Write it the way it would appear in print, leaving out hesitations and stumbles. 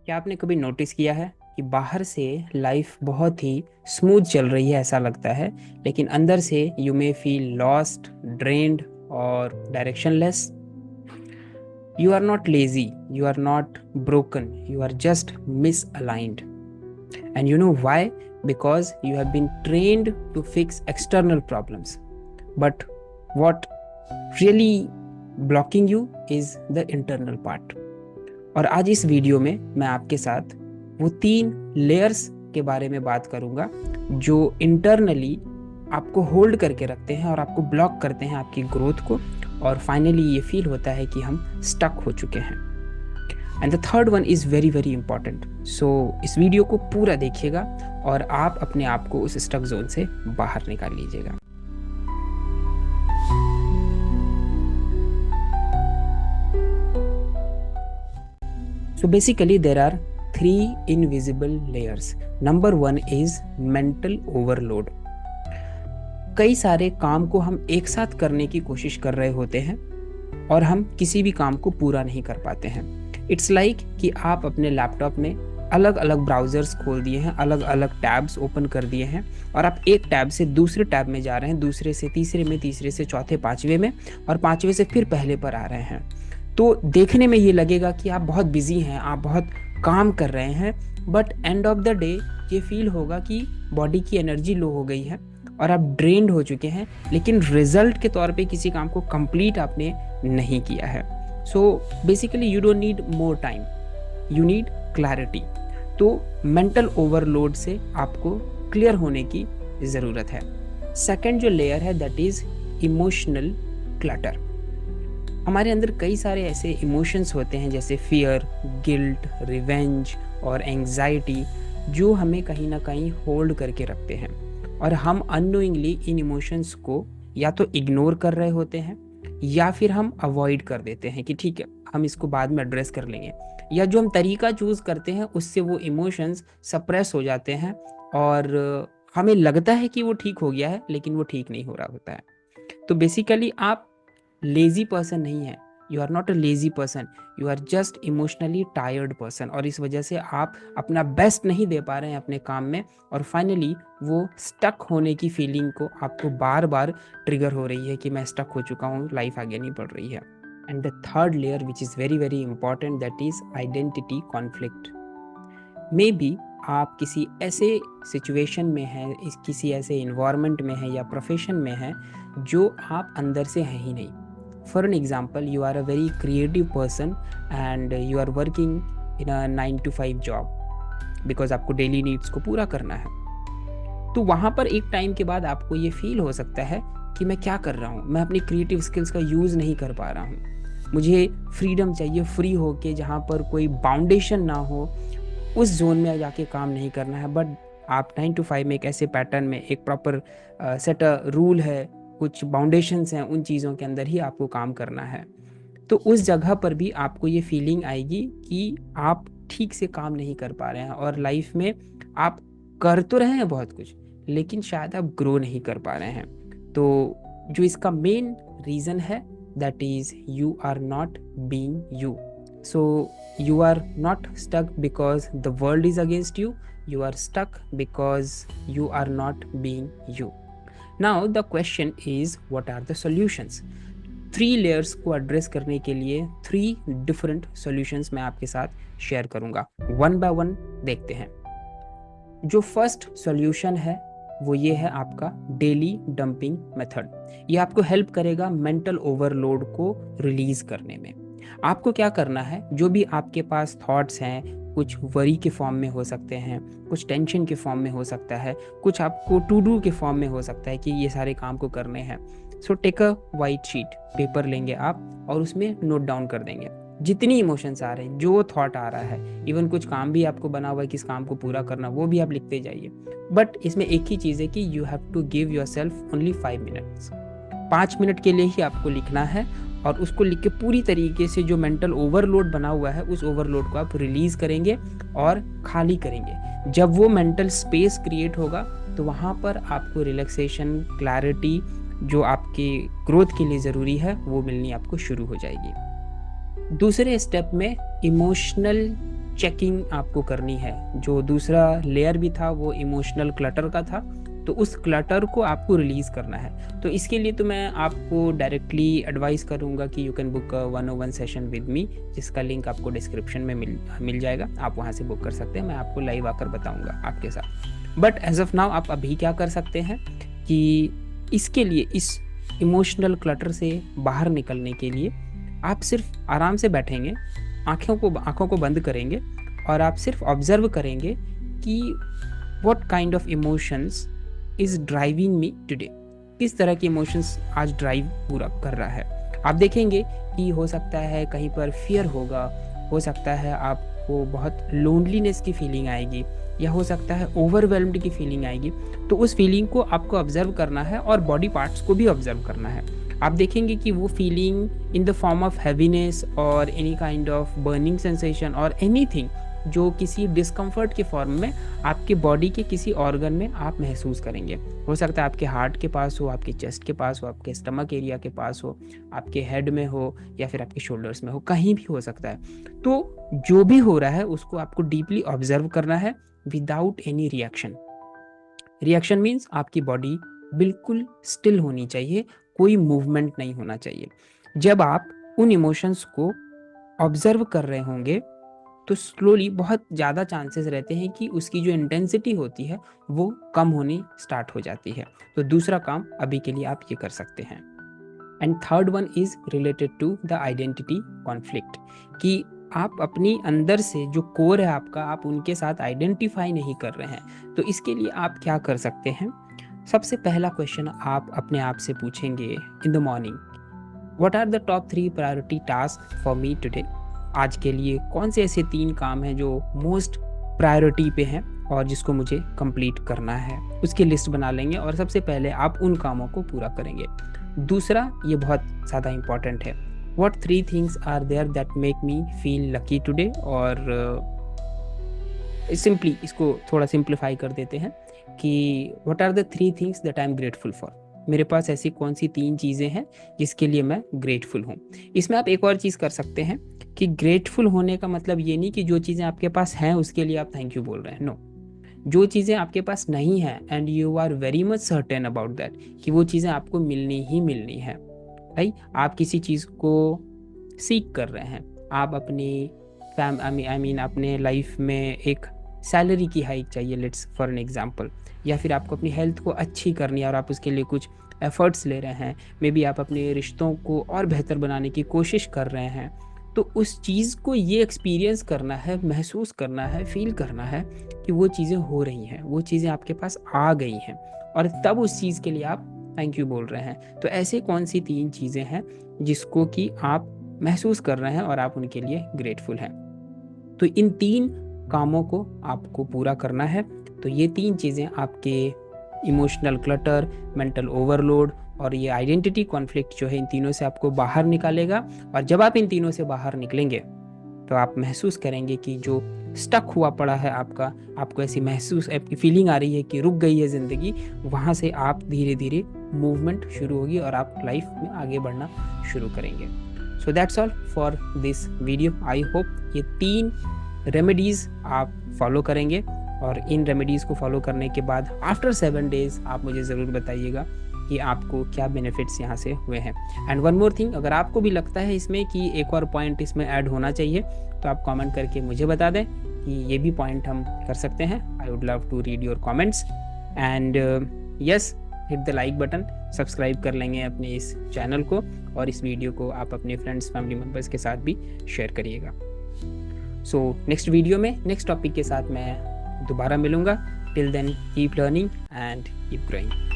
क्या आपने कभी नोटिस किया है कि बाहर से लाइफ बहुत ही स्मूथ चल रही है ऐसा लगता है, लेकिन अंदर से you may feel lost, drained और directionless. You are not lazy, you are not broken, you are just misaligned. And you know why? Because you have been trained to fix external problems. But what really blocking you is the internal part. और आज इस video में मैं आपके साथ वो 3 layers के बारे में बात करूंगा जो इंटरनली आपको होल्ड करके रखते हैं और आपको ब्लॉक करते हैं आपकी ग्रोथ को, और फाइनली ये फील होता है कि हम स्टक हो चुके हैं। And the third one is very very important. So इस वीडियो को पूरा देखिएगा और आप अपने आप को उस स्टक जोन से बाहर निकाल लीजिएगा। So basically there are 3 invisible layers. Number 1 is mental overload. कई सारे काम को हम एक साथ करने की कोशिश कर रहे होते हैं और हम किसी भी काम को पूरा नहीं कर पाते हैं। इट्स लाइक कि आप अपने लैपटॉप में अलग अलग ब्राउज़र्स खोल दिए हैं, अलग अलग टैब्स ओपन कर दिए हैं और आप एक टैब से दूसरे टैब में जा रहे हैं, दूसरे से तीसरे में, तीसरे से चौथे, पाँचवें में, और पाँचवें से फिर पहले पर आ रहे हैं। तो देखने में ये लगेगा कि आप बहुत बिजी हैं, आप बहुत काम कर रहे हैं, but end of the day ये फील होगा कि बॉडी की एनर्जी लो हो गई है और आप ड्रेन्ड हो चुके हैं, लेकिन रिजल्ट के तौर पे किसी काम को कंप्लीट आपने नहीं किया है। So basically you don't need more time, you need clarity. तो मेंटल ओवरलोड से आपको क्लियर होने की ज़रूरत है। सेकेंड जो लेयर है दैट इज़ इमोशनल क्लटर। हमारे अंदर कई सारे ऐसे इमोशंस होते हैं जैसे फियर, गिल्ट, रिवेंज और एंग्जाइटी, जो हमें कहीं ना कहीं होल्ड करके रखते हैं और हम अननोइंगली इन इमोशंस को या तो इग्नोर कर रहे होते हैं या फिर हम अवॉइड कर देते हैं कि ठीक है हम इसको बाद में एड्रेस कर लेंगे, या जो हम तरीका चूज़ करते हैं उससे वो इमोशंस सप्रेस हो जाते हैं और हमें लगता है कि वो ठीक हो गया है, लेकिन वो ठीक नहीं हो रहा होता है। तो बेसिकली आप लेजी पर्सन नहीं है, you are not a lazy person, you are just emotionally tired person, और इस वजह से आप अपना बेस्ट नहीं दे पा रहे हैं अपने काम में, और फाइनली वो स्टक होने की फीलिंग को आपको बार बार ट्रिगर हो रही है कि मैं स्टक हो चुका हूँ, लाइफ आगे नहीं बढ़ रही है। And the third layer which is very very important that is identity conflict. May be आप किसी ऐसे सिचुएशन में हैं, किसी ऐसे इन्वायरमेंट में हैं या प्रोफेशन में हैं जो आप अंदर से हैं ही नहीं। For an example, you are a very creative person and you are working in a 9 to 5 job because आपको डेली नीड्स को पूरा करना है। तो वहाँ पर एक टाइम के बाद आपको ये फील हो सकता है कि मैं क्या कर रहा हूँ, मैं अपनी क्रिएटिव स्किल्स का यूज़ नहीं कर पा रहा हूँ। मुझे फ्रीडम चाहिए, फ्री होके जहाँ पर कोई बाउंडेशन ना हो, उस जोन में जाके काम नहीं करना है। बट आप 9 to 5 में एक ऐसे पैटर्न में, एक प्रॉपर सेट रूल है, कुछ बाउंडेशंस हैं, उन चीज़ों के अंदर ही आपको काम करना है। तो उस जगह पर भी आपको ये फीलिंग आएगी कि आप ठीक से काम नहीं कर पा रहे हैं और लाइफ में आप कर तो रहे हैं बहुत कुछ, लेकिन शायद आप ग्रो नहीं कर पा रहे हैं। तो जो इसका मेन रीज़न है that is you are not being you. So you are not stuck because the world is against you, you are stuck because you are not being you. Now the question is what are the solutions? 3 layers को address करने के लिए 3 different solutions मैं आपके साथ share करूंगा। One by one देखते हैं। जो फर्स्ट सॉल्यूशन है वो ये है आपका डेली डंपिंग मेथड। ये आपको हेल्प करेगा मेंटल ओवरलोड को रिलीज करने में। आपको क्या करना है, जो भी आपके पास थॉट्स हैं, कुछ वरी के फॉर्म में हो सकते हैं, कुछ टेंशन के फॉर्म में हो सकता है, कुछ आपको टू डू के फॉर्म में हो सकता है कि ये सारे काम को करने हैं। So take a white sheet, paper लेंगे आप और उसमें नोट डाउन कर देंगे जितनी इमोशंस आ रहे हैं, जो थॉट आ रहा है। इवन कुछ काम भी आपको बना हुआ है किस काम को पूरा करना, वो भी आप लिखते जाइए। बट इसमें एक ही चीज़ है कि you have to give yourself only 5 minutes. 5 minute के लिए ही आपको लिखना है और उसको लिख के पूरी तरीके से जो मेंटल ओवरलोड बना हुआ है उस ओवरलोड को आप रिलीज करेंगे और खाली करेंगे। जब वो मेंटल स्पेस क्रिएट होगा तो वहाँ पर आपको रिलैक्सेशन, क्लैरिटी, जो आपकी ग्रोथ के लिए ज़रूरी है, वो मिलनी आपको शुरू हो जाएगी। दूसरे स्टेप में इमोशनल चेकिंग आपको करनी है। जो दूसरा लेयर भी था वो इमोशनल क्लटर का था, तो उस क्लटर को आपको रिलीज़ करना है। तो इसके लिए तो मैं आपको डायरेक्टली एडवाइस करूँगा कि you can book 101 session with me, जिसका लिंक आपको डिस्क्रिप्शन में मिल जाएगा। आप वहाँ से बुक कर सकते हैं, मैं आपको लाइव आकर बताऊँगा आपके साथ। बट एज ऑफ नाउ आप अभी क्या कर सकते हैं कि इसके लिए, इस इमोशनल क्लटर से बाहर निकलने के लिए आप सिर्फ आराम से बैठेंगे, आँखों को बंद करेंगे और आप सिर्फ ऑब्जर्व करेंगे कि what kind of emotions is driving me today. किस तरह के इमोशंस आज ड्राइव पूरा कर रहा है। आप देखेंगे कि हो सकता है कहीं पर फियर होगा, हो सकता है आपको बहुत लोनलीनेस की फीलिंग आएगी, या हो सकता है ओवरवेल्म्ड की फीलिंग आएगी। तो उस फीलिंग को आपको ऑब्जर्व करना है और बॉडी पार्ट्स को भी ऑब्जर्व करना है। आप देखेंगे कि वो feeling in the form of heaviness और any kind of burning sensation और एनीथिंग जो किसी डिस्कम्फर्ट के फॉर्म में आपके बॉडी के किसी ऑर्गन में आप महसूस करेंगे। हो सकता है आपके हार्ट के पास हो, आपके चेस्ट के पास हो, आपके स्टमक एरिया के पास हो, आपके हेड में हो, या फिर आपके शोल्डर्स में हो, कहीं भी हो सकता है। तो जो भी हो रहा है उसको आपको डीपली ऑब्जर्व करना है without any reaction. Reaction means आपकी बॉडी बिल्कुल स्टिल होनी चाहिए, कोई मूवमेंट नहीं होना चाहिए। जब आप उन इमोशंस को ऑब्जर्व कर रहे होंगे तो स्लोली बहुत ज़्यादा चांसेस रहते हैं कि उसकी जो इंटेंसिटी होती है वो कम होनी स्टार्ट हो जाती है। तो दूसरा काम अभी के लिए आप ये कर सकते हैं। And third one is related to the identity conflict, कि आप अपनी अंदर से जो कोर है आपका, आप उनके साथ आइडेंटिफाई नहीं कर रहे हैं। तो इसके लिए आप क्या कर सकते हैं। सबसे पहला क्वेश्चन आप अपने आप से पूछेंगे in the morning, what are the top 3 priority task for me today. आज के लिए कौन से ऐसे 3 काम हैं जो मोस्ट प्रायोरिटी पे हैं और जिसको मुझे कंप्लीट करना है। उसकी लिस्ट बना लेंगे और सबसे पहले आप उन कामों को पूरा करेंगे। दूसरा, ये बहुत ज़्यादा इम्पॉर्टेंट है, what 3 things are there that make me feel lucky today. और सिंपली इसको थोड़ा सिंप्लीफाई कर देते हैं कि what are the 3 things that I am grateful for. मेरे पास ऐसी कौन सी 3 चीज़ें हैं जिसके लिए मैं ग्रेटफुल हूँ। इसमें आप एक और चीज़ कर सकते हैं कि ग्रेटफुल होने का मतलब ये नहीं कि जो चीज़ें आपके पास हैं उसके लिए आप थैंक यू बोल रहे हैं। नो, जो चीज़ें आपके पास नहीं हैं and you are very much certain about that कि वो चीज़ें आपको मिलनी ही मिलनी है। राइट, आप किसी चीज़ को सीख कर रहे हैं, आप अपनी अपने लाइफ में एक सैलरी की हाइक चाहिए, लेट्स फॉर एन एग्जांपल, या फिर आपको अपनी हेल्थ को अच्छी करनी है और आप उसके लिए कुछ एफर्ट्स ले रहे हैं। मे बी आप अपने रिश्तों को और बेहतर बनाने की कोशिश कर रहे हैं। तो उस चीज़ को ये एक्सपीरियंस करना है, महसूस करना है, फील करना है कि वो चीज़ें हो रही हैं, वो चीज़ें आपके पास आ गई हैं, और तब उस चीज़ के लिए आप थैंक यू बोल रहे हैं। तो ऐसे कौन सी 3 चीज़ें हैं जिसको कि आप महसूस कर रहे हैं और आप उनके लिए ग्रेटफुल हैं। तो इन 3 कामों को आपको पूरा करना है। तो ये 3 चीज़ें आपके इमोशनल क्लटर, मेंटल ओवरलोड और ये आइडेंटिटी कॉन्फ्लिक्ट जो है, इन तीनों से आपको बाहर निकालेगा। और जब आप इन तीनों से बाहर निकलेंगे तो आप महसूस करेंगे कि जो स्टक हुआ पड़ा है आपको ऐसी आपकी फीलिंग आ रही है कि रुक गई है ज़िंदगी, वहाँ से आप धीरे धीरे मूवमेंट शुरू होगी और आप लाइफ में आगे बढ़ना शुरू करेंगे। So that's all for this video. I hope ये 3 रेमेडीज़ आप फॉलो करेंगे, और इन रेमेडीज़ को फॉलो करने के बाद आफ्टर 7 डेज़ आप मुझे ज़रूर बताइएगा कि आपको क्या बेनिफिट्स यहाँ से हुए हैं। एंड वन मोर थिंग, अगर आपको भी लगता है इसमें कि एक और पॉइंट इसमें ऐड होना चाहिए तो आप कमेंट करके मुझे बता दें कि ये भी पॉइंट हम कर सकते हैं। I would love to read your comments. And yes, hit the like button, subscribe कर लेंगे अपने इस चैनल को, और इस वीडियो को आप अपने फ्रेंड्स, फैमिली मेम्बर्स के साथ भी शेयर करिएगा। सो नेक्स्ट वीडियो में नेक्स्ट टॉपिक के साथ मैं दोबारा मिलूंगा। Till then keep learning and keep growing.